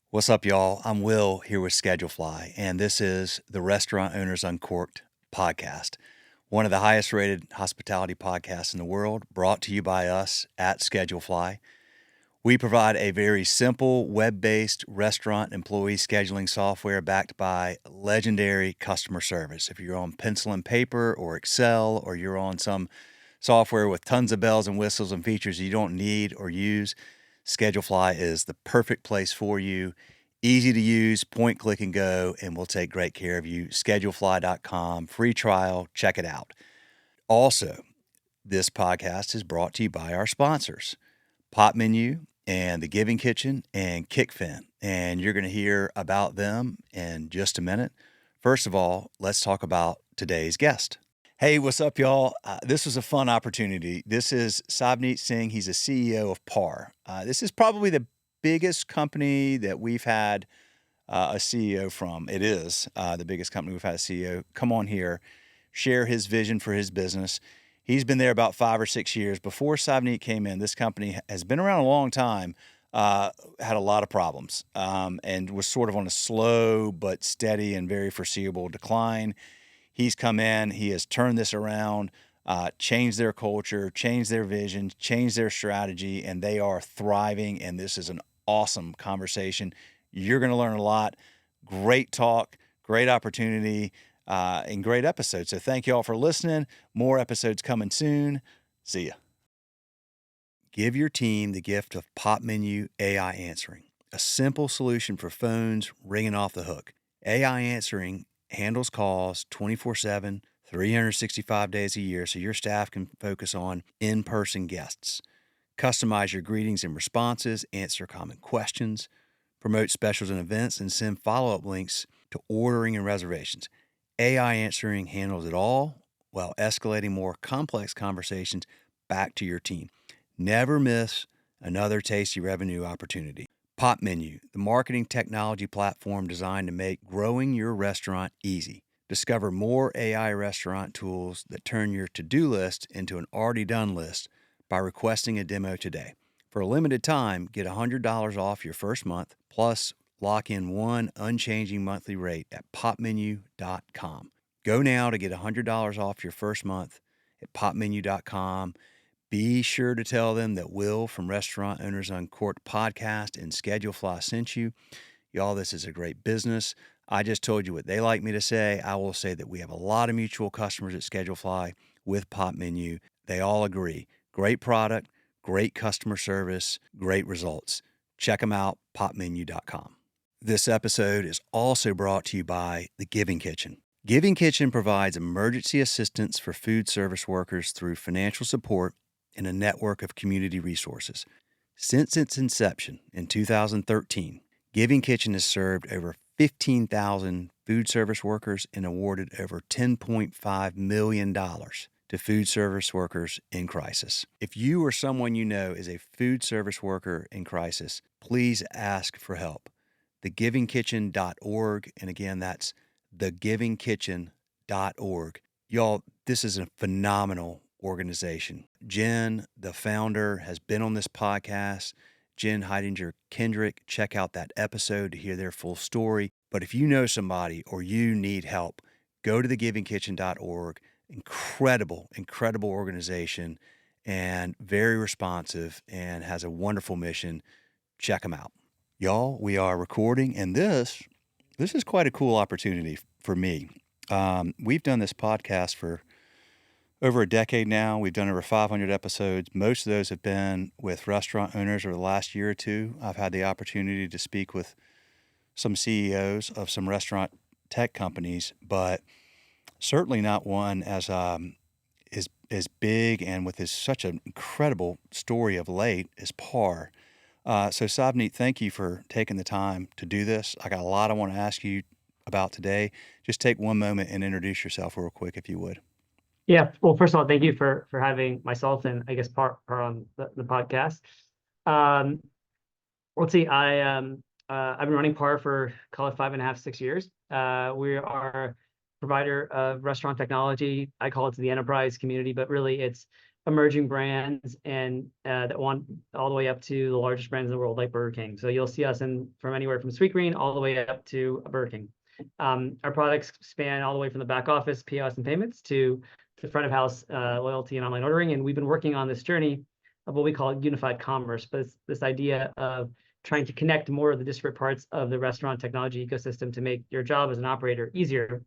What's up, y'all? I'm Will here with Schedulefly, and this is the Restaurant Owners Uncorked podcast, one of the highest rated hospitality podcasts in the world, brought to you by us at Schedulefly. We provide a very simple web-based restaurant employee scheduling software backed by legendary customer service. If you're on pencil and paper or Excel, or you're on some software with tons of bells and whistles and features you don't need or use, Schedulefly is the perfect place for you. Easy to use, point, click, and go, and we'll take great care of you. Schedulefly.com, free trial, check it out. Also, this podcast is brought to you by our sponsors, Pop Menu and The Giving Kitchen and Kickfin, and you're going to hear about them in just a minute. First of all, let's talk about today's guest. Hey, what's up, y'all? This was a fun opportunity. This is Savneet Singh. He's a CEO of PAR. This is probably the biggest company that we've had a CEO from. It is the biggest company we've had a CEO come on here, share his vision for his business. He's been there about 5 or 6 years. Before Savneet came in, this company has been around a long time, had a lot of problems, and was sort of on a slow but steady and very foreseeable decline. He's come in, he has turned this around, changed their culture, changed their vision, changed their strategy, and they are thriving, and this is an awesome conversation. You're going to learn a lot. Great talk, great opportunity, and great episode. So thank you all for listening. More episodes coming soon. See ya. Give your team the gift of Pop Menu AI Answering, a simple solution for phones ringing off the hook. AI Answering handles calls 24/7, 365 days a year, so your staff can focus on in-person guests. Customize your greetings and responses, answer common questions, promote specials and events, and send follow-up links to ordering and reservations. AI Answering handles it all while escalating more complex conversations back to your team. Never miss another tasty revenue opportunity. Pop Menu, the marketing technology platform designed to make growing your restaurant easy. Discover more AI restaurant tools that turn your to-do list into an already done list by requesting a demo today. For a limited time, get $100 off your first month, plus lock in one unchanging monthly rate at popmenu.com. Go now to get $100 off your first month at popmenu.com. Be sure to tell them that Will from Restaurant Owners Uncorked podcast and Schedulefly sent you. Y'all, this is a great business. I just told you what they like me to say. I will say that we have a lot of mutual customers at Schedulefly with Pop Menu. They all agree. Great product, great customer service, great results. Check them out, popmenu.com. This episode is also brought to you by The Giving Kitchen. Giving Kitchen provides emergency assistance for food service workers through financial support and a network of community resources. Since its inception in 2013, Giving Kitchen has served over 15,000 food service workers and awarded over $10.5 million to food service workers in crisis. If you or someone you know is a food service worker in crisis, please ask for help. thegivingkitchen.org, and again, that's thegivingkitchen.org. Y'all, this is a phenomenal organization. Jen, the founder, has been on this podcast. Jen Heidinger Kendrick, check out that episode to hear their full story. But if you know somebody or you need help, go to thegivingkitchen.org. Incredible, incredible organization and very responsive and has a wonderful mission. Check them out. Y'all, we are recording, and this is quite a cool opportunity for me. We've done this podcast for over a decade now. We've done over 500 episodes. Most of those have been with restaurant owners over the last year or two. I've had the opportunity to speak with some CEOs of some restaurant tech companies, but certainly not one as big and with such an incredible story of late as PAR. So Savneet, thank you for taking the time to do this. I got a lot I want to ask you about today. Just take one moment and introduce yourself real quick, if you would. Yeah. Well, first of all, thank you for having myself and I guess PAR on the podcast. Let's see. I've been running PAR for call it 5.5, 6 years. We are a provider of restaurant technology. I call it to the enterprise community, but really it's emerging brands and that want all the way up to the largest brands in the world, like Burger King. So you'll see us in from anywhere from Sweetgreen all the way up to Burger King. Our products span all the way from the back office, POS and payments, to the front of house loyalty and online ordering. And we've been working on this journey of what we call unified commerce, but it's this idea of trying to connect more of the disparate parts of the restaurant technology ecosystem to make your job as an operator easier.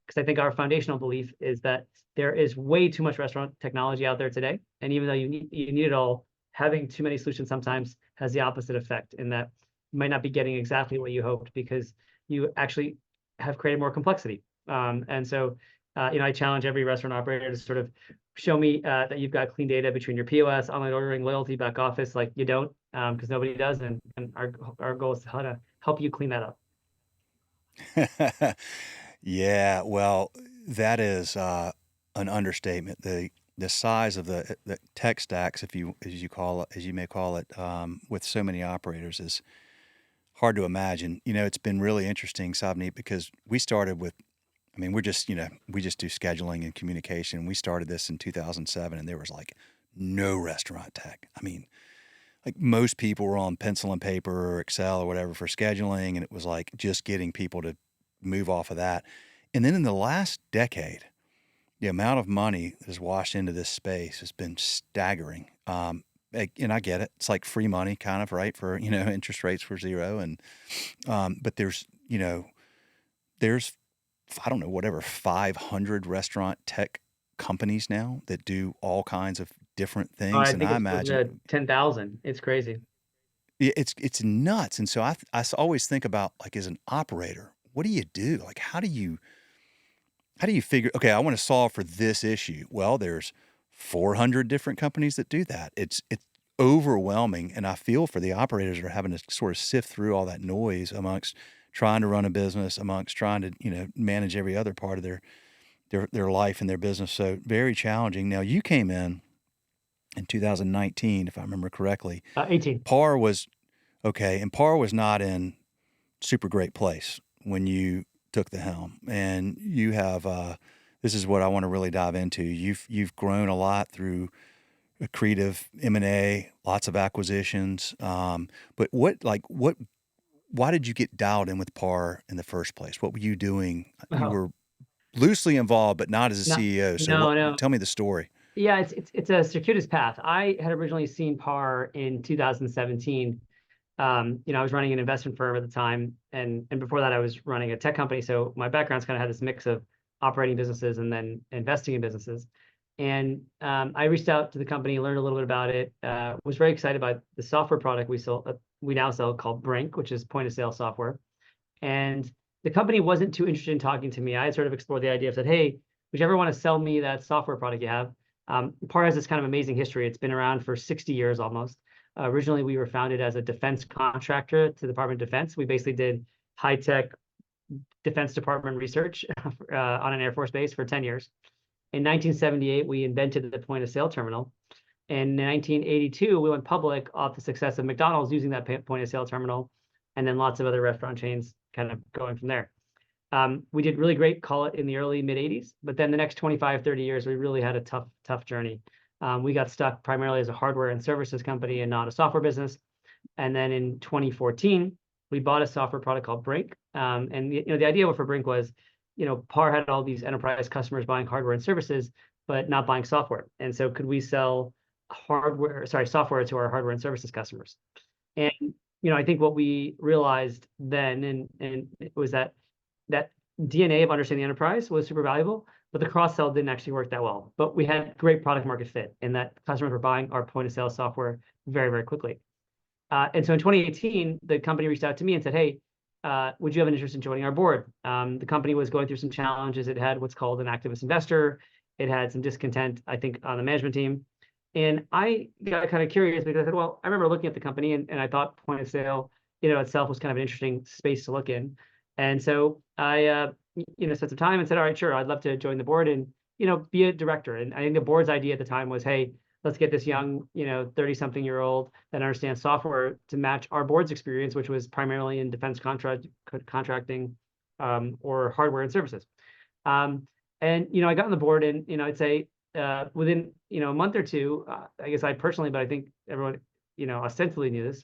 Because I think our foundational belief is that there is way too much restaurant technology out there today. And even though you need it all, having too many solutions sometimes has the opposite effect in that you might not be getting exactly what you hoped because you actually have created more complexity. And so, I challenge every restaurant operator to sort of show me that you've got clean data between your POS, online ordering, loyalty, back office. Like you don't, because nobody does. And our goal is how to help you clean that up. Yeah, well, that is an understatement. The size of the tech stacks, if you as you call it, as you may call it, with so many operators is hard to imagine. It's been really interesting, Savneet, because we started with. I mean, we just do scheduling and communication. We started this in 2007, and there was like no restaurant tech. I mean, like most people were on pencil and paper or Excel or whatever for scheduling, and it was like just getting people to move off of that. And then in the last decade, the amount of money that has washed into this space has been staggering. And I get it; it's like free money, kind of, right? For interest rates were zero, and but there's I don't know, whatever 500 restaurant tech companies now that do all kinds of different things, I and think I it's close to imagine 10,000. It's crazy. it's nuts. And so I always think about, like, as an operator, what do you do? Like, how do you figure, okay, I want to solve for this issue. Well, there's 400 different companies that do that. It's overwhelming, and I feel for the operators that are having to sort of sift through all that noise amongst trying to run a business, amongst trying to manage every other part of their life and their business. So very challenging. Now, you came in 2019, if I remember correctly. 18. PAR was okay, and PAR was not in super great place when you took the helm, and you have. This is what I want to really dive into. You've grown a lot through accretive M&A, lots of acquisitions. But why did you get dialed in with PAR in the first place? What were you doing? You Oh, were loosely involved, but not as a no, CEO. So no, no. tell me the story. Yeah, it's a circuitous path. I had originally seen PAR in 2017. I was running an investment firm at the time, and before that, I was running a tech company. So my background's kind of had this mix of operating businesses and then investing in businesses. And I reached out to the company, learned a little bit about it, was very excited by the software product we now sell called Brink, which is point of sale software. And the company wasn't too interested in talking to me. I had sort of explored the idea of said, hey, would you ever want to sell me that software product you have? PAR has this kind of amazing history. It's been around for 60 years almost. Originally, we were founded as a defense contractor to the Department of Defense. We basically did high-tech Defense Department research on an Air Force base for 10 years. In 1978, we invented the point of sale terminal. In 1982, we went public off the success of McDonald's using that point of sale terminal, and then lots of other restaurant chains kind of going from there. We did really great, call it in the early mid 80s, but then the next 25, 30 years, we really had a tough journey. We got stuck primarily as a hardware and services company and not a software business. And then in 2014, we bought a software product called Brink. And the idea for Brink was, PAR had all these enterprise customers buying hardware and services, but not buying software. And so could we sell software to our hardware and services customers? And I think what we realized then and it was that DNA of understanding the enterprise was super valuable, but the cross sell didn't actually work that well. But we had great product market fit in that customers were buying our point of sale software very, very quickly. And so in 2018, the company reached out to me and said, hey, would you have an interest in joining our board? The company was going through some challenges. It had what's called an activist investor. It had some discontent, I think, on the management team. And I got kind of curious because I said, well, I remember looking at the company and I thought point of sale, itself was kind of an interesting space to look in. And so I, set some time and said, all right, sure, I'd love to join the board and, be a director. And I think the board's idea at the time was, hey, let's get this young, 30-something-year-old that understands software to match our board's experience, which was primarily in defense contracting or hardware and services. And I got on the board and, I'd say within, a month or two, I guess I personally, but I think everyone, ostensibly knew this,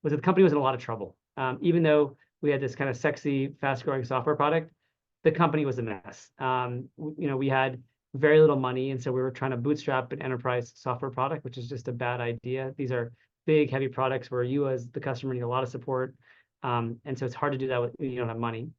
was that the company was in a lot of trouble. Even though we had this kind of sexy, fast-growing software product, the company was a mess. We had very little money, and so we were trying to bootstrap an enterprise software product, which is just a bad idea. These are big, heavy products where you, as the customer, need a lot of support, and so it's hard to do that when you don't have money.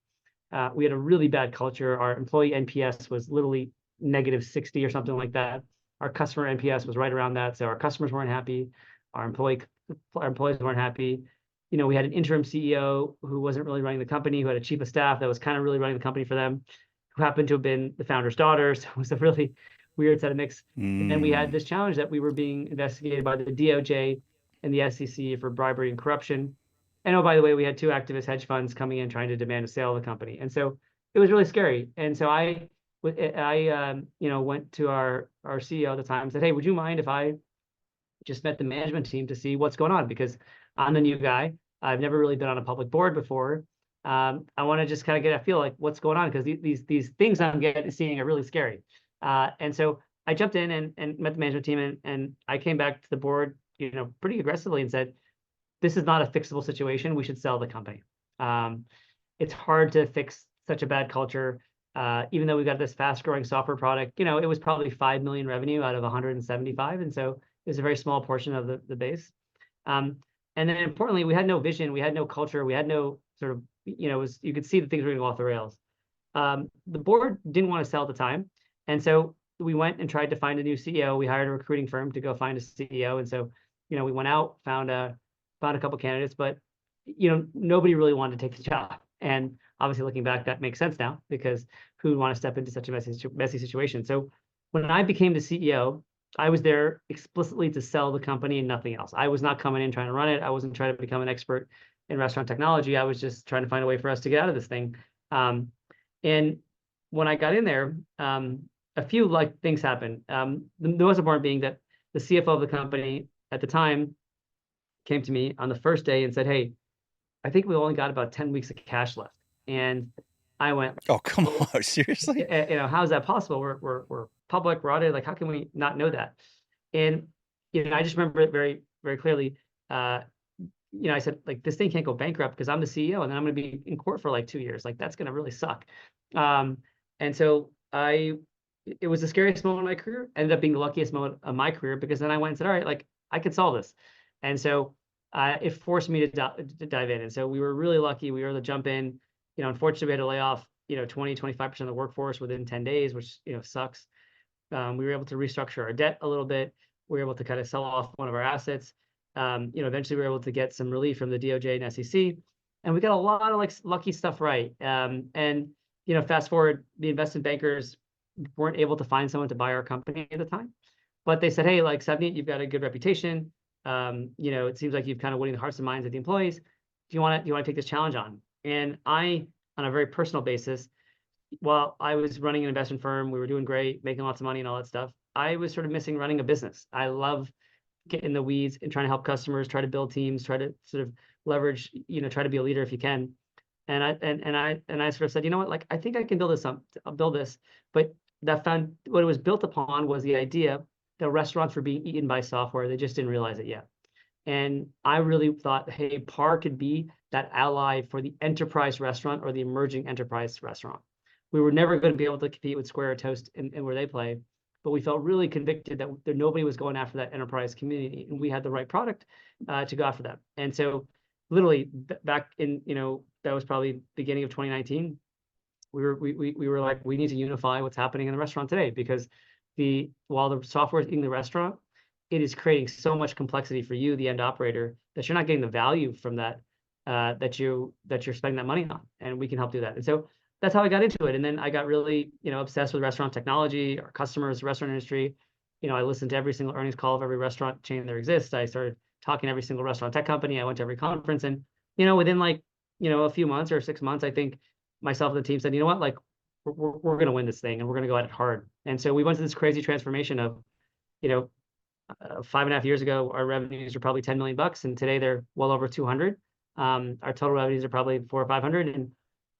We had a really bad culture. Our employee NPS was literally -60 or something like that. Our customer NPS was right around that, so our customers weren't happy. Our employees weren't happy. We had an interim CEO who wasn't really running the company, who had a chief of staff that was kind of really running the company for them, who happened to have been the founder's daughter. So it was a really weird set of mix. And then we had this challenge that we were being investigated by the DOJ and the SEC for bribery and corruption. And oh, by the way, we had two activist hedge funds coming in trying to demand a sale of the company. And so it was really scary. And so I went to our CEO at the time and said, hey, would you mind if I just met the management team to see what's going on? Because I'm the new guy. I've never really been on a public board before. I want to just kind of get a feel like what's going on, because these things I'm seeing are really scary. And so I jumped in and met the management team, and I came back to the board, pretty aggressively and said, this is not a fixable situation. We should sell the company. It's hard to fix such a bad culture. Even though we got this fast growing software product, it was probably 5 million revenue out of 175. And so it was a very small portion of the base. And then importantly, we had no vision, we had no culture, we had no sort of, you could see that things were going to go off the rails. The board didn't want to sell at the time. And so we went and tried to find a new CEO. We hired a recruiting firm to go find a CEO. And so, we went out, found a couple candidates, but, nobody really wanted to take the job. And obviously looking back, that makes sense now, because who would want to step into such a messy situation? So when I became the CEO, I was there explicitly to sell the company and nothing else. I was not coming in trying to run it. I wasn't trying to become an expert in restaurant technology. I was just trying to find a way for us to get out of this thing. And when I got in there, a few things happened. The most important being that the CFO of the company at the time came to me on the first day and said, hey, I think we only got about 10 weeks of cash left. And I went, oh, come on, seriously? How is that possible? We're public, we're audited. Like, how can we not know that? And I just remember it very, very clearly. I said, like, this thing can't go bankrupt because I'm the CEO, and then I'm going to be in court for like 2 years. Like, that's going to really suck. And so it was the scariest moment of my career. Ended up being the luckiest moment of my career, because then I went and said, all right, like, I could solve this. And so it forced me to dive in. And so we were really lucky. We were able to jump in. Unfortunately, we had to lay off 20-25% of the workforce within 10 days, which sucks. We were able to restructure our debt a little bit. We were able to kind of sell off one of our assets. Eventually we were able to get some relief from the DOJ and SEC, and we got a lot of lucky stuff right. And fast forward, the investment bankers weren't able to find someone to buy our company at the time, but they said, hey, like, Savneet, you've got a good reputation. It seems like you've kind of winning the hearts and minds of the employees. Do you want to take this challenge on? And I, on a very personal basis, while I was running an investment firm, we were doing great, making lots of money and all that stuff, I was sort of missing running a business. I love getting in the weeds and trying to help customers, try to build teams, try to sort of leverage, try to be a leader if you can. And I sort of said, you know what, like, I think I can build this up. I'll build this. But what it was built upon was the idea that restaurants were being eaten by software. They just didn't realize it yet. And I really thought, hey, PAR could be that ally for the enterprise restaurant or the emerging enterprise restaurant. We were never going to be able to compete with Square or Toast and where they play, but we felt really convicted that nobody was going after that enterprise community, and we had the right product to go after that. And so literally back in, that was probably beginning of 2019, we were like, we need to unify what's happening in the restaurant today, because while the software is in the restaurant, it is creating so much complexity for you, the end operator, that you're not getting the value from that, that you're spending that money on, and we can help do that. And so that's how I got into it. And then I got really, obsessed with restaurant technology, our customers, the restaurant industry. I listened to every single earnings call of every restaurant chain there exists. I started talking to every single restaurant tech company. I went to every conference, and, within a few months or 6 months, I think myself and the team said, you know what, like, we're going to win this thing, and we're going to go at it hard. And so we went through this crazy transformation of, 5.5 years ago, our revenues were probably $10 million, and today they're well over 200. Our total revenues are probably 400 or 500, and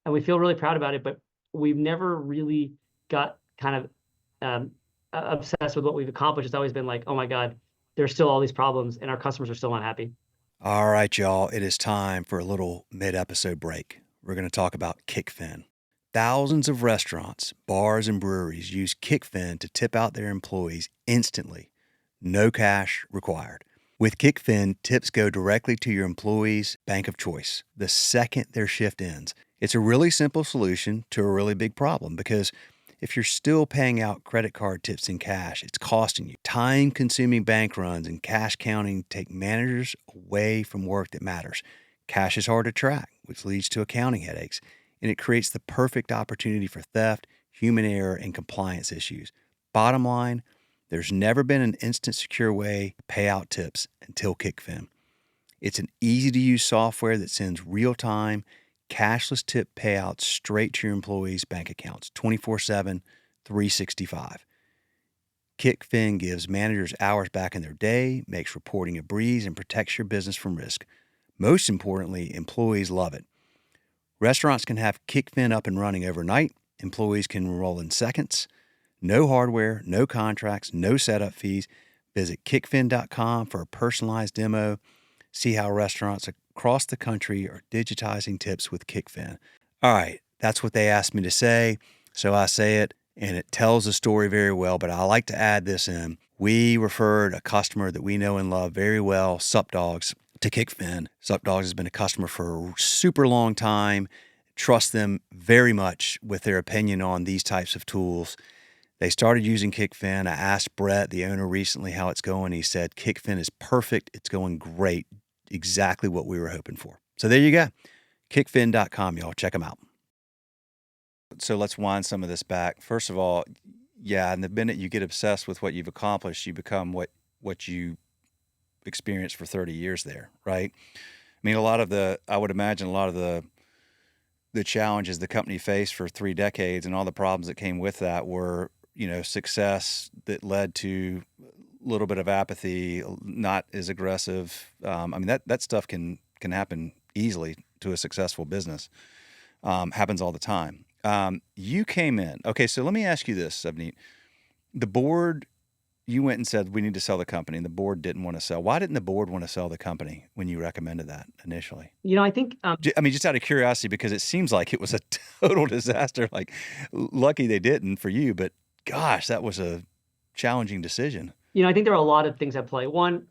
we feel really proud about it. But we've never really got kind of obsessed with what we've accomplished. It's always been like, oh my God, there's still all these problems and our customers are still unhappy. All right, y'all, it is time for a little mid-episode break. We're going to talk about Kickfin. Thousands of restaurants, bars, and breweries use Kickfin to tip out their employees instantly. No cash required. With Kickfin, tips go directly to your employees' bank of choice the second their shift ends. It's a really simple solution to a really big problem because if you're still paying out credit card tips in cash, it's costing you. Time-consuming bank runs and cash counting take managers away from work that matters. Cash is hard to track, which leads to accounting headaches, and it creates the perfect opportunity for theft, human error, and compliance issues. Bottom line, there's never been an instant secure way to pay out tips until Kickfin. It's an easy-to-use software that sends real-time, cashless tip payouts straight to your employees' bank accounts 24/7, 365. Kickfin gives managers hours back in their day, makes reporting a breeze, and protects your business from risk. Most importantly, employees love it. Restaurants can have Kickfin up and running overnight. Employees can enroll in seconds. No hardware, no contracts, no setup fees. Visit kickfin.com for a personalized demo. See how restaurants across the country are digitizing tips with Kickfin. All right, that's what they asked me to say, so I say it, and it tells the story very well, but I like to add this in. We referred a customer that we know and love very well, Sup Dogs, to Kickfin. Sup Dogs has been a customer for a super long time. Trust them very much with their opinion on these types of tools. They started using Kickfin. I asked Brett, the owner, recently how it's going. He said, Kickfin is perfect. It's going great. Exactly what we were hoping for. So there you go. Kickfin.com, y'all. Check them out. So let's wind some of this back. First of all, yeah, and the minute you get obsessed with what you've accomplished, you become what you experienced for 30 years there, right? I mean, I would imagine a lot of the challenges the company faced for 3 decades and all the problems that came with that were, success that led to a little bit of apathy, not as aggressive. I mean, that stuff can happen easily to a successful business. Happens all the time. You came in. Okay, so let me ask you this, Savneet. The board, you went and said, we need to sell the company, and the board didn't want to sell. Why didn't the board want to sell the company when you recommended that initially? I think I mean, just out of curiosity, because it seems like it was a total disaster. Like, lucky they didn't for you, but gosh, that was a challenging decision. I think there are a lot of things at play. One,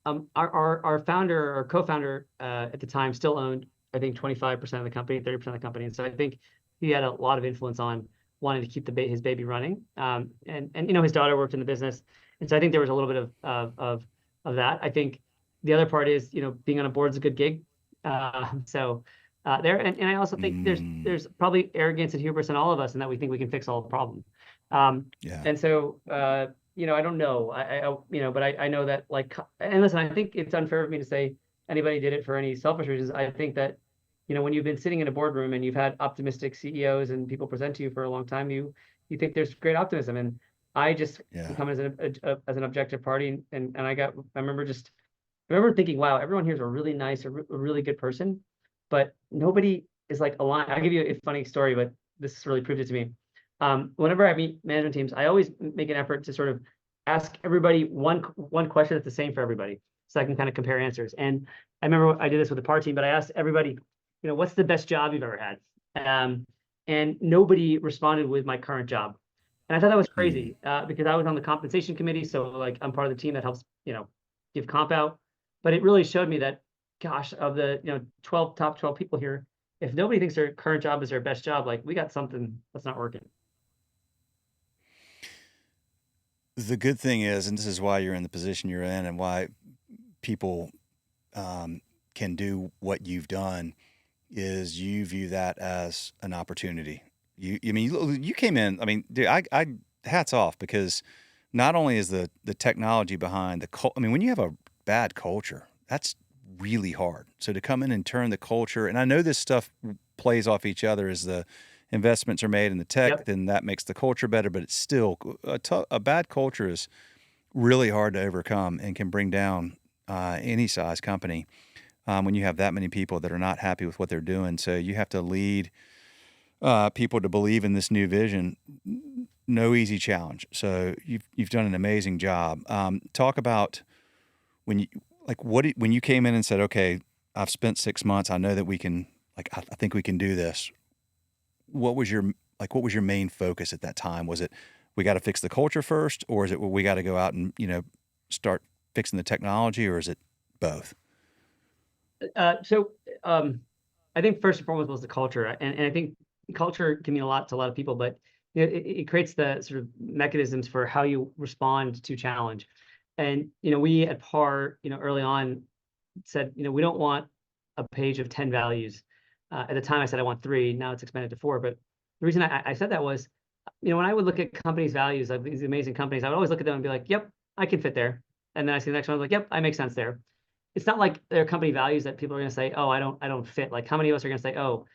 our founder or co-founder at the time still owned, I think, 25% of the company, 30% of the company. And so I think he had a lot of influence on wanting to keep his baby running. And his daughter worked in the business. And so I think there was a little bit of that. I think the other part is, being on a board is a good gig. And I also think there's probably arrogance and hubris in all of us, and that we think we can fix all the problems. Yeah. And so, I don't know. But I know that, and listen, I think it's unfair of me to say anybody did it for any selfish reasons. I think that, when you've been sitting in a boardroom and you've had optimistic CEOs and people present to you for a long time, you think there's great optimism. And I just come as an objective party, and I remember thinking, wow, everyone here is a really nice, a really good person, but nobody is like aligned. I'll give you a funny story, but this really proved it to me. Whenever I meet management teams, I always make an effort to sort of ask everybody one question that's the same for everybody, so I can kind of compare answers. And I remember I did this with the PAR team, but I asked everybody, what's the best job you've ever had? And nobody responded with my current job. And I thought that was crazy because I was on the compensation committee, so like I'm part of the team that helps give comp out. But it really showed me that, gosh, of the top 12 people here, if nobody thinks their current job is their best job, like, we got something that's not working. The good thing is, and this is why you're in the position you're in and why people can do what you've done, is you view that as an opportunity. You came in, I mean, dude, I hats off, because not only is the technology behind I mean, when you have a bad culture, that's really hard. So to come in and turn the culture, and I know this stuff plays off each other as the investments are made in the tech, then that makes the culture better, but it's still a bad culture is really hard to overcome and can bring down any size company when you have that many people that are not happy with what they're doing. So you have to lead people to believe in this new vision. no easy challenge. So you've done an amazing job. Talk about when you like when you came in and said, okay, I've spent 6 months. I know that we can I think we can do this. What was your what was your main focus at that time? Was it we got to fix the culture first, or is it we got to go out and start fixing the technology, or is it both? So I think first and foremost was the culture, and I think culture can mean a lot to a lot of people, but it creates the sort of mechanisms for how you respond to challenge. And we at PAR, early on said, we don't want a page of 10 values. At the time, I said I want 3. Now it's expanded to 4. But the reason I said that was, when I would look at companies' values, like these amazing companies, I would always look at them and be like, "Yep, I can fit there." And then I see the next one, I was like, "Yep, I make sense there." It's not like their company values that people are going to say, "Oh, I don't fit." Like, how many of us are going to say, "Oh,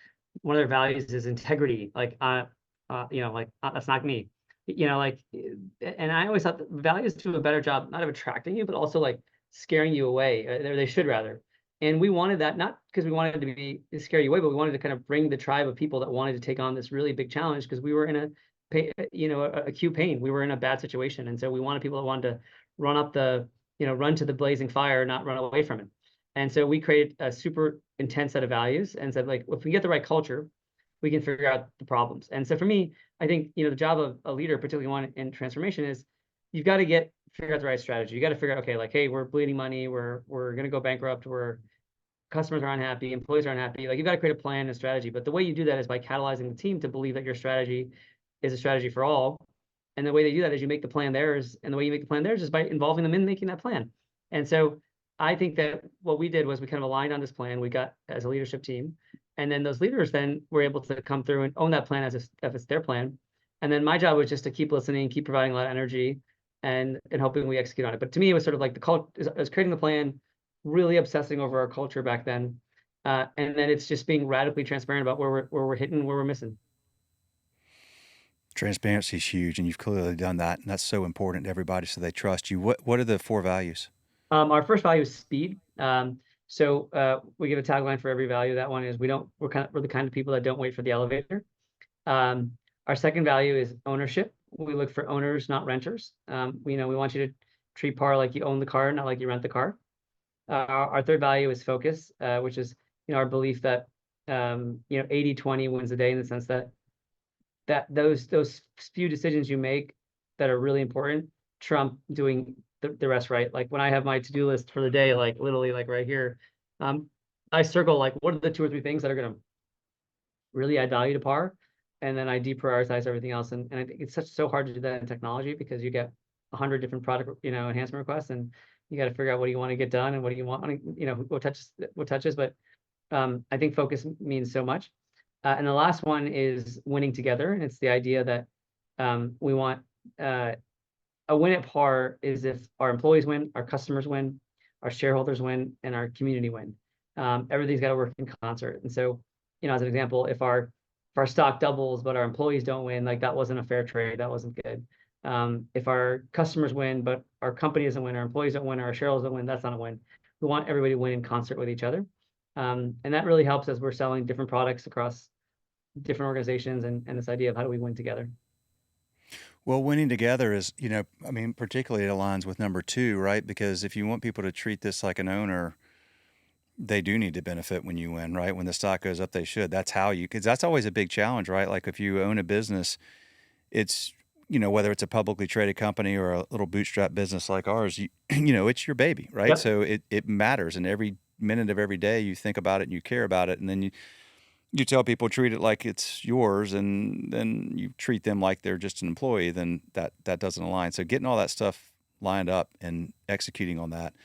one of their values is integrity." Like, that's not me. And I always thought that values do a better job not of attracting you, but also like scaring you away. They should rather. And we wanted that not because we wanted to be scare you away, but we wanted to kind of bring the tribe of people that wanted to take on this really big challenge because we were in acute pain. We were in a bad situation, and so we wanted people that wanted to run up the run to the blazing fire, not run away from it. And so we created a super intense set of values and said, like, if we get the right culture, we can figure out the problems. And so for me, I think, the job of a leader, particularly one in transformation, is you've got to figure out the right strategy. You got to figure out, okay, like, hey, we're bleeding money, we're going to go bankrupt, customers are unhappy, employees are unhappy. Like, you've got to create a plan and a strategy. But the way you do that is by catalyzing the team to believe that your strategy is a strategy for all. And the way they do that is you make the plan theirs. And the way you make the plan theirs is by involving them in making that plan. And so I think that what we did was we kind of aligned on this plan. We got as a leadership team. And then those leaders then were able to come through and own that plan as if it's their plan. And then my job was just to keep listening, keep providing a lot of energy and hoping we execute on it. But to me, it was sort of like the culture, I was creating the plan, really obsessing over our culture back then. And then it's just being radically transparent about where we're hitting, where we're missing. Transparency is huge, and you've clearly done that, and that's so important to everybody, so they trust you. What are the 4 values? Our first value is speed. So we give a tagline for every value. That one is we're the kind of people that don't wait for the elevator. Our second value is ownership. We look for owners, not renters. We want you to treat PAR like you own the car, not like you rent the car. Our third value is focus, which is our belief that 80-20 wins the day, in the sense that those few decisions you make that are really important trump doing the rest right. Like when I have my to-do list for the day, like literally like right here, I circle like what are the 2 or 3 things that are going to really add value to PAR, and then I deprioritize everything else. And I think it's so hard to do that in technology because you get 100 different product enhancement requests, and you got to figure out what do you want to get done and what do you want, what touches. But I think focus means so much. And the last one is winning together. And it's the idea that we want a win at PAR is if our employees win, our customers win, our shareholders win, and our community win. Everything's got to work in concert. And so, as an example, if our stock doubles but our employees don't win, like that wasn't a fair trade. That wasn't good. If our customers win but our company doesn't win, our employees don't win, our shareholders don't win, that's not a win. We want everybody to win in concert with each other. And that really helps as we're selling different products across different organizations, and this idea of how do we win together. Well, winning together is, particularly it aligns with number 2, right? Because if you want people to treat this like an owner, they do need to benefit when you win, right? When the stock goes up, they should. That's how because that's always a big challenge, right? Like if you own a business, it's, whether it's a publicly traded company or a little bootstrap business like ours, it's your baby, right? Yep. So it matters. And every minute of every day you think about it and you care about it. And then you tell people treat it like it's yours, and then you treat them like they're just an employee, then that doesn't align. So getting all that stuff lined up and executing on that,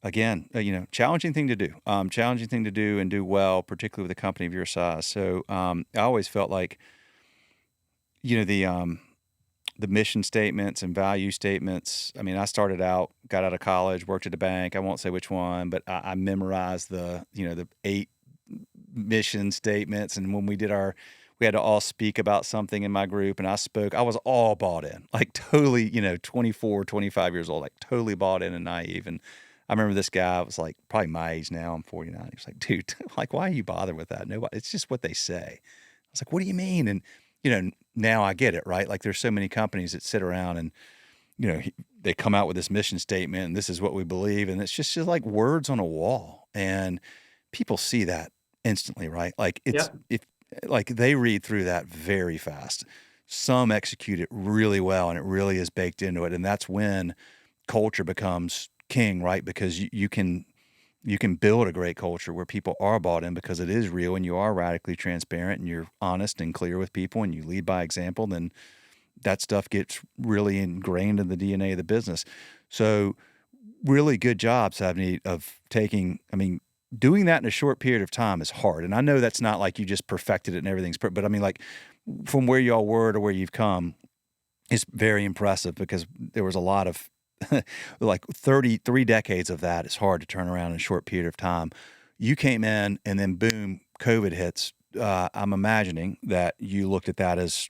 again, challenging thing to do, and do well, particularly with a company of your size. So I always felt like, the mission statements and value statements. I mean, I got out of college, worked at a bank. I won't say which one, but I memorized the 8 mission statements. And when we had to all speak about something in my group, and I was all bought in, like totally, 24, 25 years old, like totally bought in and naive. And I remember this guy was like probably my age now. I'm 49. He was like, dude, like, why are you bothered with that? Nobody, it's just what they say. I was like, what do you mean? And now I get it, right? Like there's so many companies that sit around and, they come out with this mission statement and this is what we believe. And it's just like words on a wall. And people see that instantly, right? Like Yeah. like they read through that very fast. Some execute it really well and it really is baked into it. And that's when culture becomes king, right? Because you can build a great culture where people are bought in because it is real and you are radically transparent and you're honest and clear with people and you lead by example. Then that stuff gets really ingrained in the DNA of the business. So really good job, Savneet, of doing that in a short period of time is hard. And I know that's not like you just perfected it and everything's, but I mean, like from where y'all were to where you've come is very impressive because there was a lot of like 33 decades of that. It's hard to turn around in a short period of time. You came in and then boom, COVID hits. I'm imagining that you looked at that as,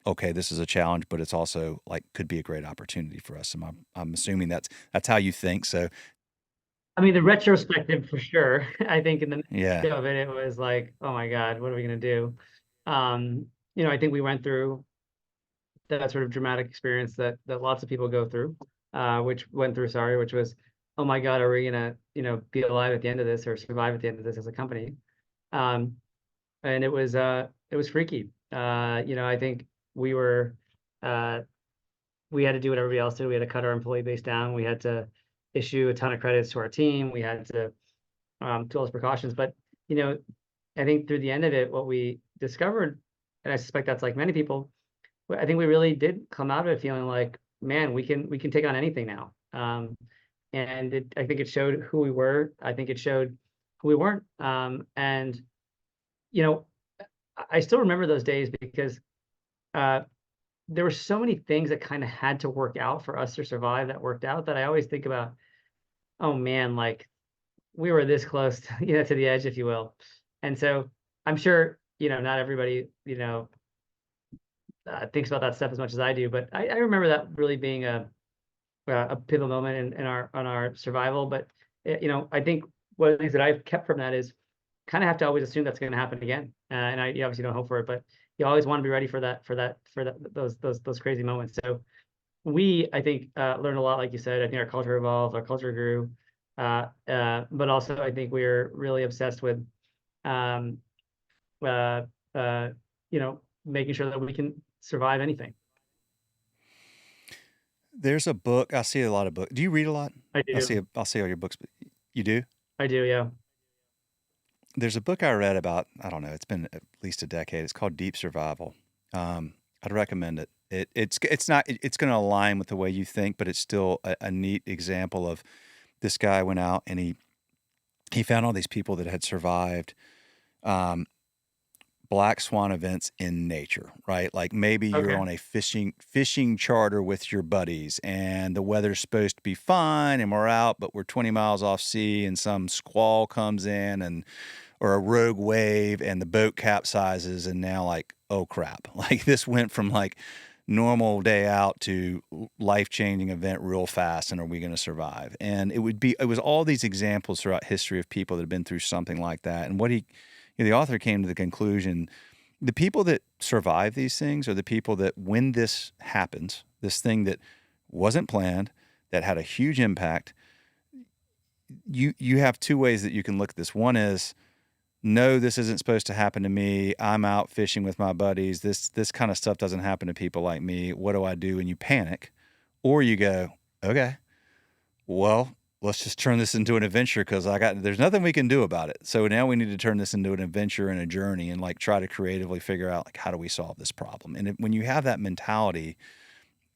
okay, this is a challenge, but it's also like could be a great opportunity for us. I'm assuming that's how you think. So I mean, the retrospective for sure. I think in the yeah, midst of it, it was like, oh my God, what are we gonna do? I think we went through that sort of dramatic experience that lots of people go through, which was, oh my God, are we gonna, be alive at the end of this or survive at the end of this as a company? Um, and it was freaky. I think we were uh we had to do what everybody else did. We had to cut our employee base down. We had to issue a ton of credits to our team. We had to do all those precautions. But you know, I think through the end of it, what we discovered, and I suspect that's like many people, I think we really did come out of it feeling like, man, we can take on anything now. And I think it showed who we were. I think it showed who we weren't. And you know, I still remember those days because uh, there were so many things that kind of had to work out for us to survive that worked out that I always think about, oh man, like we were this close to, to the edge, if you will. And so I'm sure, not everybody, thinks about that stuff as much as I do, but I remember that really being a pivotal moment in our on our survival. But I think one of the things that I've kept from that is kind of have to always assume that's going to happen again. And you obviously don't hope for it, but you always want to be ready for those crazy moments. So I think, learned a lot, like you said. I think our culture evolved, our culture grew, but also I think we're really obsessed with, um, uh, uh, making sure that we can survive anything. there's a book. I see a lot of books. Do you read a lot? I do. I'll see all your books. But you do? I do. Yeah. There's a book I read about, I don't know, it's been at least a decade. It's called Deep Survival. I'd recommend it. It's not, it's going to align with the way you think, but it's still a neat example of this guy went out and he found all these people that had survived um, black swan events in nature, right? Like maybe you're Okay. on a fishing charter with your buddies and the weather's supposed to be fine and we're out, but we're 20 miles off sea and some squall comes in and or a rogue wave and the boat capsizes and now like, oh crap. Like this went from like normal day out to life-changing event real fast, and are we going to survive? And it was all these examples throughout history of people that have been through something like that. And the author came to the conclusion, the people that survive these things are the people that when this happens, this thing that wasn't planned, that had a huge impact, you have two ways that you can look at this. One is, no, this isn't supposed to happen to me. I'm out fishing with my buddies. This kind of stuff doesn't happen to people like me. What do I do? And you panic. Or you go, okay, well, let's just turn this into an adventure because there's nothing we can do about it. So now we need to turn this into an adventure and a journey and like try to creatively figure out like how do we solve this problem? And when you have that mentality,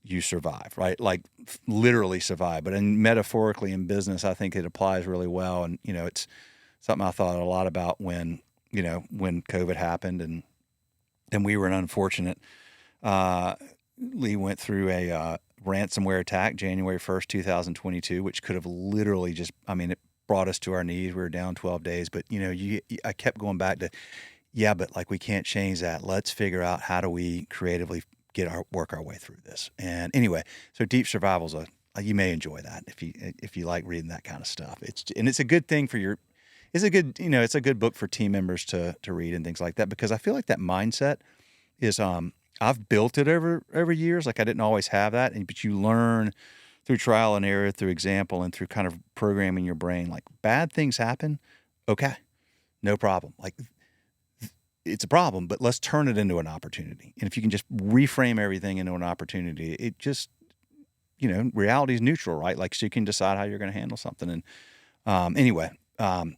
you survive, right? Like literally survive. But metaphorically in business, I think it applies really well. And it's something I thought a lot about when COVID happened and we were an unfortunate. Lee went through a ransomware attack January 1st, 2022, which could have literally it brought us to our knees. We were down 12 days, but I kept going back to, yeah, but like we can't change that. Let's figure out how do we creatively work our way through this. And anyway, so Deep Survival's you may enjoy that if you like reading that kind of stuff. It's a good thing for it's a good book for team members to read and things like that, because I feel like that mindset is I've built it over years. Like I didn't always have that, but you learn through trial and error, through example, and through kind of programming your brain. Like bad things happen, okay, no problem. Like it's a problem, but let's turn it into an opportunity. And if you can just reframe everything into an opportunity, it just, reality is neutral, right? Like, so you can decide how you're going to handle something. And anyway, I,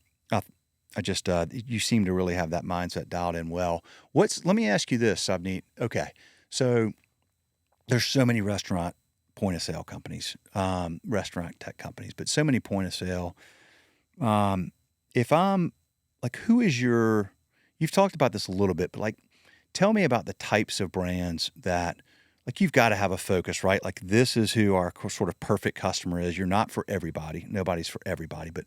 I just, you seem to really have that mindset dialed in well. Let me ask you this, Savneet. Okay. So there's so many restaurant point of sale companies, restaurant tech companies, but so many point of sale. If I'm like, you've talked about this a little bit, but like, tell me about the types of brands that, like, you've got to have a focus, right? Like, this is who our sort of perfect customer is. You're not for everybody. Nobody's for everybody, but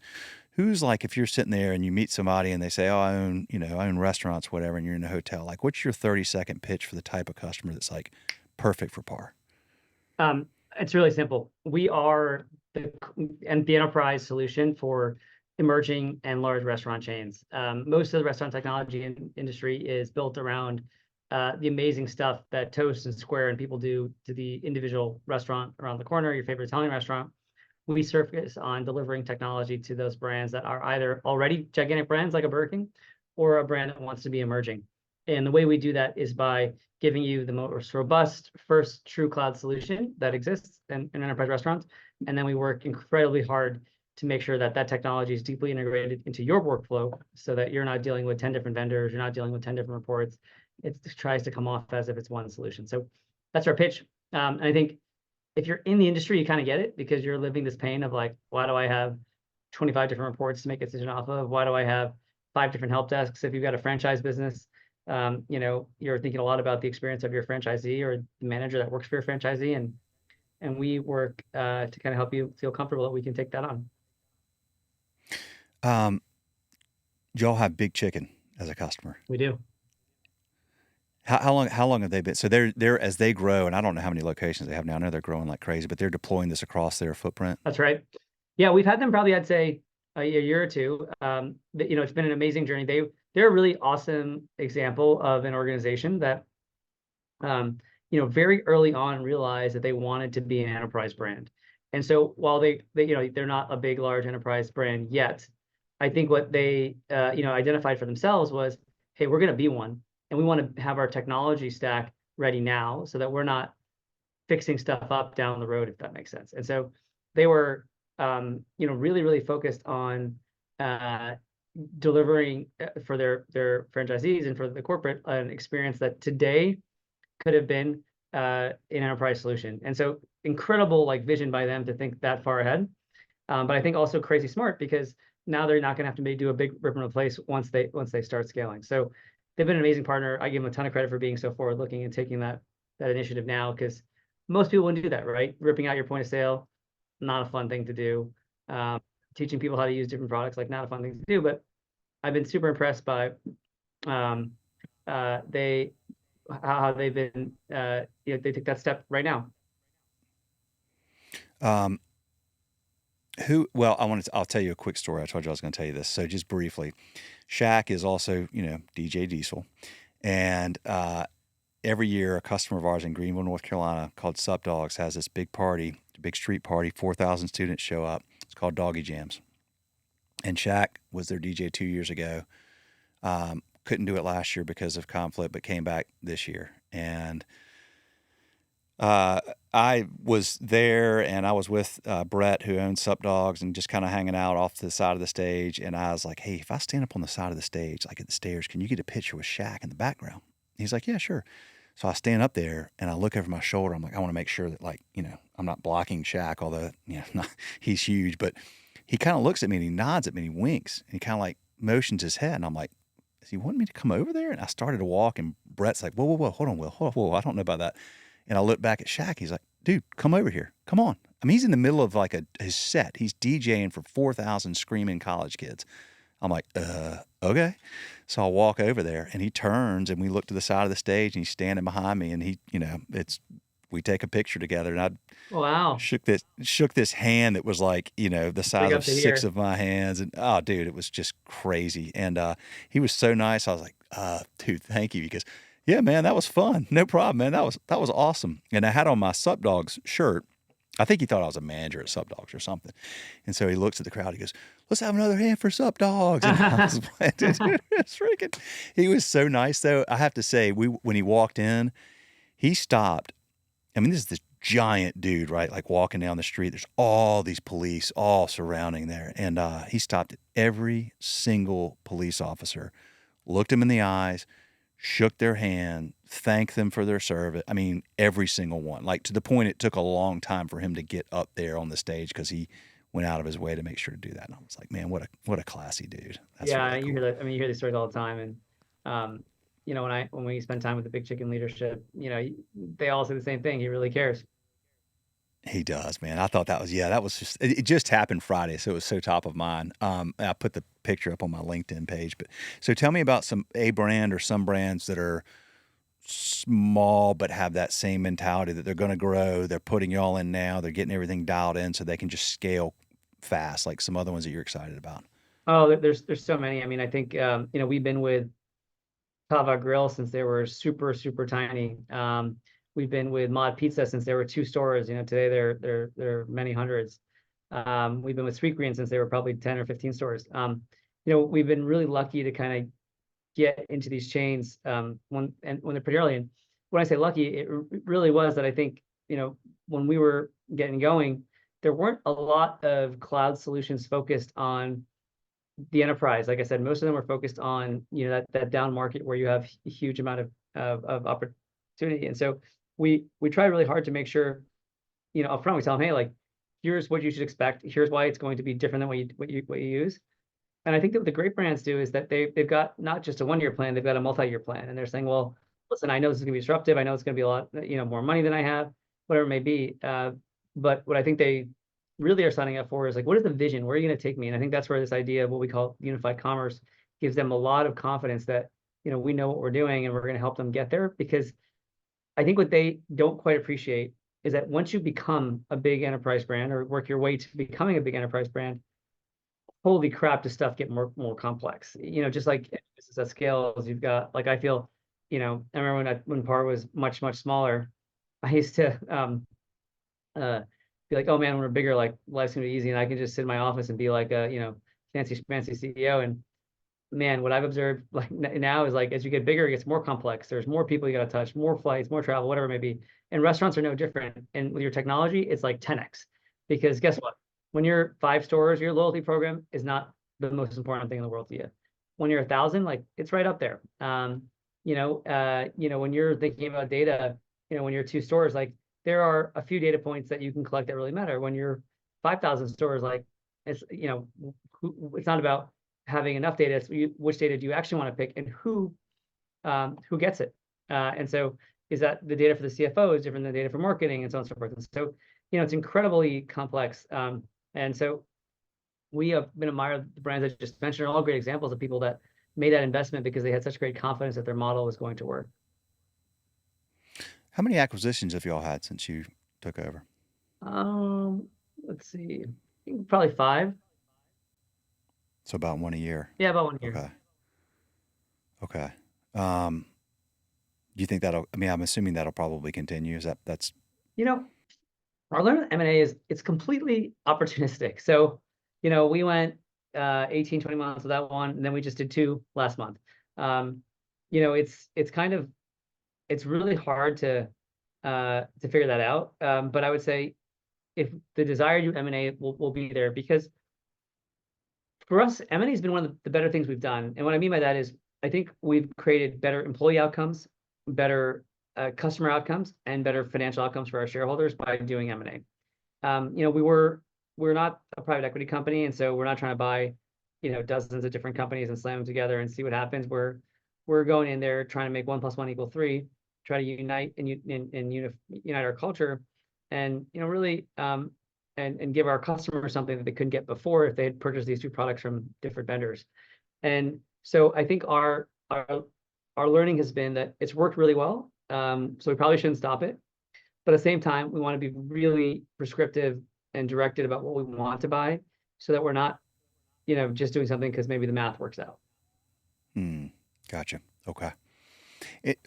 who's like, if you're sitting there and you meet somebody and they say, oh, I own restaurants, whatever, and you're in a hotel, like, what's your 30-second pitch for the type of customer that's like perfect for PAR? It's really simple. We are the enterprise solution for emerging and large restaurant chains. Most of the restaurant technology industry is built around the amazing stuff that Toast and Square and people do to the individual restaurant around the corner, your favorite Italian restaurant. We focus on delivering technology to those brands that are either already gigantic brands like a Burger King or a brand that wants to be emerging. And the way we do that is by giving you the most robust first true cloud solution that exists in enterprise restaurants. And then we work incredibly hard to make sure that that technology is deeply integrated into your workflow so that you're not dealing with 10 different vendors, you're not dealing with 10 different reports. It tries to come off as if it's one solution. So that's our pitch. And I think if you're in the industry, you kind of get it because you're living this pain of like, why do I have 25 different reports to make a decision off of? Why do I have 5 different help desks? If you've got a franchise business, you're thinking a lot about the experience of your franchisee or the manager that works for your franchisee, and we work to kind of help you feel comfortable that we can take that on. Y'all have Big Chicken as a customer. We do. How long have they been? So they're as they grow, and I don't know how many locations they have now. I know they're growing like crazy, but they're deploying this across their footprint. That's right. Yeah, we've had them probably, I'd say, a year or two. It's been an amazing journey. They're a really awesome example of an organization that, very early on realized that they wanted to be an enterprise brand. And so while they're not a big, large enterprise brand yet, I think what they, identified for themselves was, hey, we're going to be one. And we want to have our technology stack ready now so that we're not fixing stuff up down the road, if that makes sense. And so they were, really, really focused on delivering for their franchisees and for the corporate an experience that today could have been an enterprise solution. And so incredible like vision by them to think that far ahead. But I think also crazy smart because now they're not going to have to do a big rip and replace once they start scaling. So they've been an amazing partner. I give them a ton of credit for being so forward looking and taking that initiative now because most people wouldn't do that, right? Ripping out your point of sale, not a fun thing to do. Teaching people how to use different products, like not a fun thing to do. But I've been super impressed by how they've been. They take that step right now. I'll tell you a quick story. I told you I was going to tell you this. So just briefly, Shaq is also, DJ Diesel. And every year a customer of ours in Greenville, North Carolina called Sup Dogs has this big party, big street party, 4,000 students show up. It's called Doggy Jams. And Shaq was their DJ 2 years ago. Couldn't do it last year because of conflict, but came back this year. And I was there and I was with Brett, who owns Sup Dogs, and just kind of hanging out off to the side of the stage. And I was like, hey, if I stand up on the side of the stage, like at the stairs, can you get a picture with Shaq in the background? He's like, yeah, sure. So I stand up there and I look over my shoulder. I'm like, I want to make sure that I'm not blocking Shaq, although, he's huge, but he kind of looks at me and he nods at me and he winks and he kind of like motions his head. And I'm like, does he want me to come over there? And I started to walk and Brett's like, whoa, hold on, Will, whoa, I don't know about that. And I look back at Shaq. He's like, dude, come over here. Come on. I mean, he's in the middle of like his set. He's DJing for 4,000 screaming college kids. I'm like, okay. So I walk over there and he turns and we look to the side of the stage and he's standing behind me and he, we take a picture together and Wow. shook this hand that was like, the size of 6 of my hands. And oh, dude, it was just crazy. And he was so nice. I was like, dude, thank you. Because Yeah, man, that was fun. No problem, man. That was awesome. And I had on my Sup Dogs shirt. I think he thought I was a manager at Sup Dogs or something. And so he looks at the crowd. He goes, "Let's have another hand for Sup Dogs." And I was like, dude, it's freaking. He was so nice, though. I have to say, when he walked in, he stopped. I mean, this is this giant dude, right? Like walking down the street. There's all these police all surrounding there, and he stopped at every single police officer, looked him in the eyes, shook their hand, thanked them for their service. I mean, every single one. Like to the point it took a long time for him to get up there on the stage because he went out of his way to make sure to do that. And I was like, man, what a classy dude. That's Yeah, really you hear cool. that. I mean, you hear these stories all the time, and when we spend time with the big chicken leadership, they all say the same thing. He really cares. He does, man. I thought that was, yeah, that was just, it just happened Friday. So it was so top of mind. I put the picture up on my LinkedIn page, but so tell me about a brand or some brands that are small, but have that same mentality that they're going to grow. They're putting y'all in now. They're getting everything dialed in so they can just scale fast, like some other ones that you're excited about. Oh, there's so many. I mean, I think we've been with Kava Grill since they were super super tiny. We've been with Mod Pizza since there were two stores. Today they're many hundreds. We've been with Sweet Green since they were probably 10 or 15 stores. We've been really lucky to kind of get into these chains when they're pretty early. And when I say lucky, it really was that I think when we were getting going, there weren't a lot of cloud solutions focused on the enterprise. Like I said, most of them were focused on that down market where you have a huge amount of opportunity. And so we try really hard to make sure up front we tell them, hey, like here's what you should expect. Here's why it's going to be different than what you use. And I think that what the great brands do is that they've got not just a 1 year plan, they've got a multi-year plan. And they're saying, well, listen, I know this is gonna be disruptive. I know it's gonna be a lot, more money than I have, whatever it may be. But what I think they really are signing up for is like, what is the vision? Where are you gonna take me? And I think that's where this idea of what we call unified commerce gives them a lot of confidence that, we know what we're doing and we're gonna help them get there. Because I think what they don't quite appreciate is that once you become a big enterprise brand or work your way to becoming a big enterprise brand, holy crap, does stuff get more complex? Just like business at scales, you've got like I feel, I remember when PAR was much smaller, I used to be like, oh man, when we're bigger, like life's gonna be easy, and I can just sit in my office and be like a fancy CEO. And man, what I've observed like now is like as you get bigger, it gets more complex. There's more people you got to touch, more flights, more travel, whatever it may be. And restaurants are no different. And with your technology, it's like 10x. Because guess what? When you're 5 stores, your loyalty program is not the most important thing in the world to you. When you're 1,000, like it's right up there. When you're thinking about data, when you're 2 stores, like there are a few data points that you can collect that really matter. When you're 5,000 stores, like it's it's not about having enough data. It's which data do you actually want to pick and who gets it. And so is that the data for the CFO is different than the data for marketing and so on and so forth. And so, it's incredibly complex. And so we have been admired the brands I just mentioned are all great examples of people that made that investment because they had such great confidence that their model was going to work. How many acquisitions have y'all had since you took over? Um, let's see, I think probably 5. So about one a year. Yeah, about 1 year. Okay. Okay. Um, do you think I mean, I'm assuming that'll probably continue. That's You know, our learning with M&A is it's completely opportunistic. So, we went 18, 20 months with that one, and then we just did 2 last month. Um, it's kind of it's really hard to figure that out. But I would say if the desire to do M&A will be there because for us, M&A has been one of the better things we've done. And what I mean by that is I think we've created better employee outcomes, better customer outcomes, and better financial outcomes for our shareholders by doing M&A. We're not a private equity company, and so we're not trying to buy, dozens of different companies and slam them together and see what happens. We're going in there trying to make 1 + 1 = 3, try to unite and unite our culture, and really and give our customers something that they couldn't get before if they had purchased these 2 products from different vendors. And so I think our learning has been that it's worked really well. So we probably shouldn't stop it. But at the same time, we want to be really prescriptive and directed about what we want to buy so that we're not, just doing something because maybe the math works out. hmm, gotcha. Okay.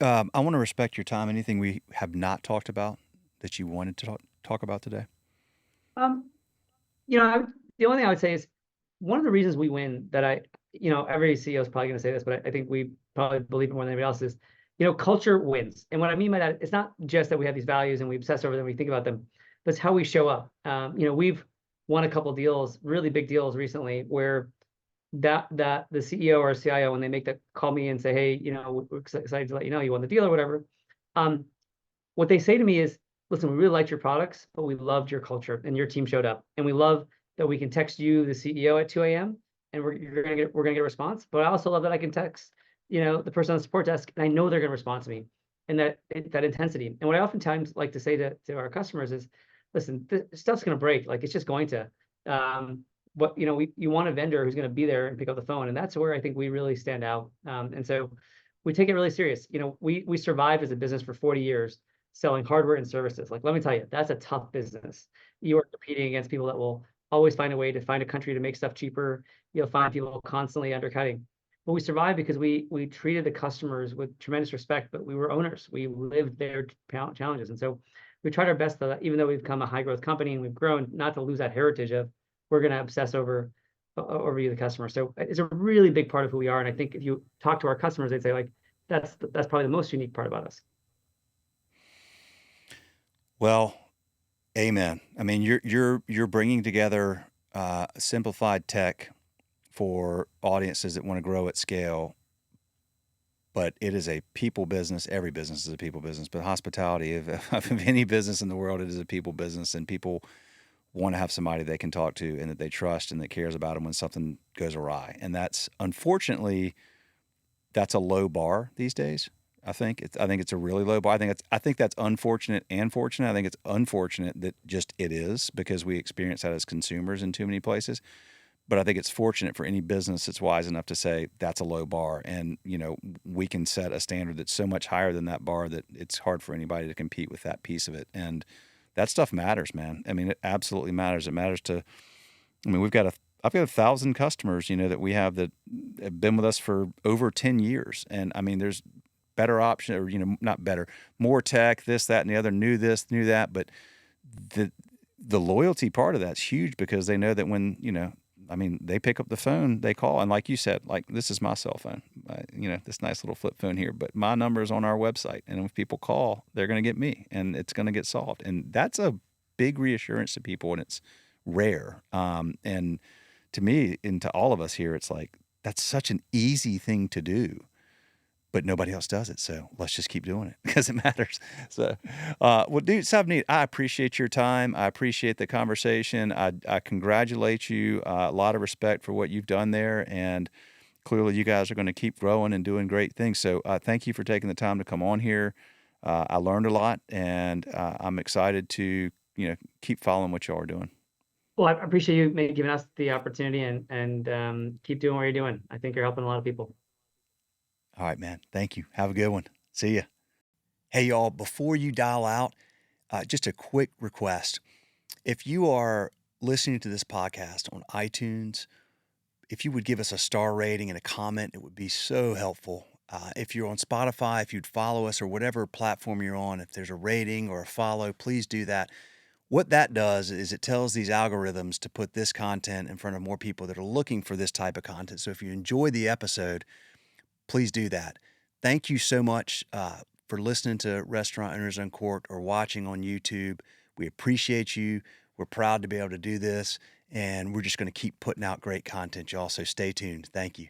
I want to respect your time. Anything we have not talked about that you wanted to talk about today? Um, the only thing I would say is one of the reasons we win that every CEO is probably going to say this, but I think we probably believe it more than anybody else is, culture wins. And what I mean by that, it's not just that we have these values and we obsess over them, we think about them, but it's how we show up. We've won a couple deals, really big deals recently, where that the CEO or CIO, when they make that call me and say, hey, we're excited to let you know you won the deal or whatever. Um, what they say to me is, listen, we really liked your products, but we loved your culture and your team showed up. And we love that we can text you, the CEO, at 2 a.m. and we're gonna get a response. But I also love that I can text, the person on the support desk and I know they're gonna respond to me. And that intensity. And what I oftentimes like to say to our customers is, listen, this stuff's gonna break. Like it's just going to. But you want a vendor who's gonna be there and pick up the phone. And that's where I think we really stand out. And so we take it really serious. We survived as a business for 40 years selling hardware and services. Like, let me tell you, that's a tough business. You are competing against people that will always find a way to find a country to make stuff cheaper. You'll find people constantly undercutting. But we survived because we treated the customers with tremendous respect, but we were owners. We lived their challenges. And so we tried our best to, even though we've become a high growth company and we've grown, not to lose that heritage of we're going to obsess over you, the customer. So it's a really big part of who we are. And I think if you talk to our customers, they'd say like, that's probably the most unique part about us. Well, amen. I mean, you're bringing together simplified tech for audiences that want to grow at scale, but it is a people business. Every business is a people business, but hospitality, of any business in the world, it is a people business, and people want to have somebody they can talk to and that they trust and that cares about them when something goes awry. And unfortunately, that's a low bar these days. I think it's a really low bar. I think that's unfortunate and fortunate. I think it's unfortunate that just it is, because we experience that as consumers in too many places. But I think it's fortunate for any business that's wise enough to say that's a low bar, and we can set a standard that's so much higher than that bar that it's hard for anybody to compete with that piece of it. And that stuff matters, man. I mean, it absolutely matters. It matters to. I mean, I've got 1,000 customers, that we have that have been with us for over 10 years, and I mean, there's better option, or not better, more tech, this, that, and the other, knew this, knew that, but the loyalty part of that's huge, because they know that when I mean, they pick up the phone, they call, and like you said, like, this is my cell phone, this nice little flip phone here, but my number is on our website, and if people call, they're going to get me, and it's going to get solved, and that's a big reassurance to people, and it's rare. And to me and to all of us here, it's like that's such an easy thing to do, but nobody else does it. So let's just keep doing it because it matters. So, well, dude, Savneet, I appreciate your time. I appreciate the conversation. I congratulate you. A lot of respect for what you've done there. And clearly you guys are going to keep growing and doing great things. So thank you for taking the time to come on here. I learned a lot, and I'm excited to, keep following what y'all are doing. Well, I appreciate you maybe giving us the opportunity and keep doing what you're doing. I think you're helping a lot of people. All right, man. Thank you. Have a good one. See ya. Hey, y'all, before you dial out, just a quick request. If you are listening to this podcast on iTunes, if you would give us a star rating and a comment, it would be so helpful. If you're on Spotify, if you'd follow us, or whatever platform you're on, if there's a rating or a follow, please do that. What that does is it tells these algorithms to put this content in front of more people that are looking for this type of content. So if you enjoy the episode, please do that. Thank you so much for listening to Restaurant Owners Uncorked or watching on YouTube. We appreciate you. We're proud to be able to do this, and we're just going to keep putting out great content, y'all. So stay tuned. Thank you.